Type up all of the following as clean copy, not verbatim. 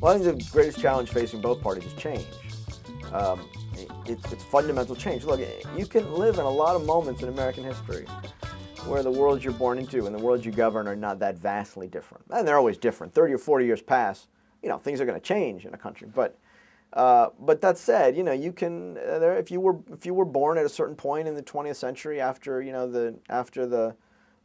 Well, I think the greatest challenge facing both parties is change. Um, it's fundamental change. Look, you can live in a lot of moments in American history where the world you're born into and the world you govern are not that vastly different. And they're always different. 30 or 40 years pass, things are going to change in a country. But that said, you can if you were born at a certain point in the 20th century after the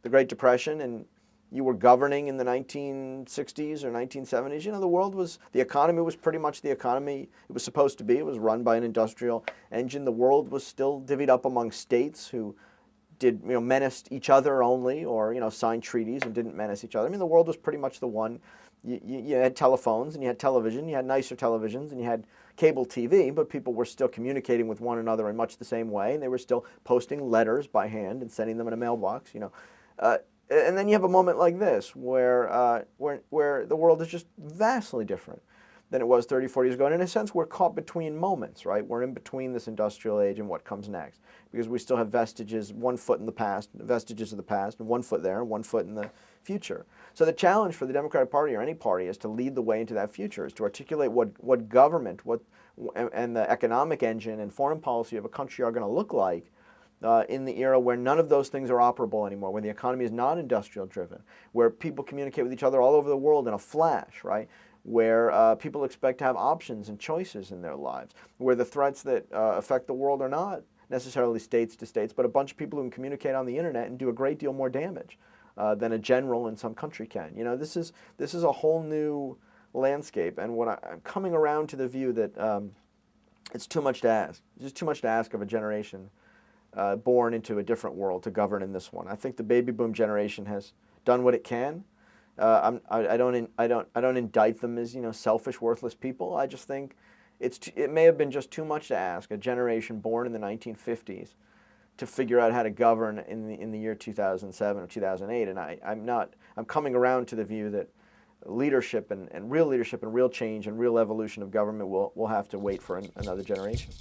Great Depression, and you were governing in the 1960s or 1970s, the economy was pretty much the economy it was supposed to be. It was run by an industrial engine. The world was still divvied up among states who did menaced each other only, or signed treaties and didn't menace each other. I mean, the world was pretty much the one. You had telephones and you had television. You had nicer televisions and you had cable TV, but people were still communicating with one another in much the same way, and they were still posting letters by hand and sending them in a mailbox. And then you have a moment like this where the world is just vastly different than it was 30, 40 years ago. And in a sense, we're caught between moments, right? We're in between this industrial age and what comes next, because we still have vestiges, one foot in the past, vestiges of the past, and one foot there, and one foot in the future. So the challenge for the Democratic Party or any party is to lead the way into that future, is to articulate what government, and the economic engine and foreign policy of a country are going to look like in the era where none of those things are operable anymore, where the economy is not industrial driven, where people communicate with each other all over the world in a flash, right? Where people expect to have options and choices in their lives, where the threats that affect the world are not necessarily states to states, but a bunch of people who can communicate on the internet and do a great deal more damage than a general in some country can. This is a whole new landscape, and I'm coming around to the view that it's too much to ask. It's just too much to ask of a generation born into a different world to govern in this one. I think the baby boom generation has done what it can. I don't indict them as selfish, worthless people. I just think it may have been just too much to ask a generation born in the 1950s to figure out how to govern in the year 2007 or 2008. And I'm coming around to the view that leadership and real change and real evolution of government will have to wait for another generation.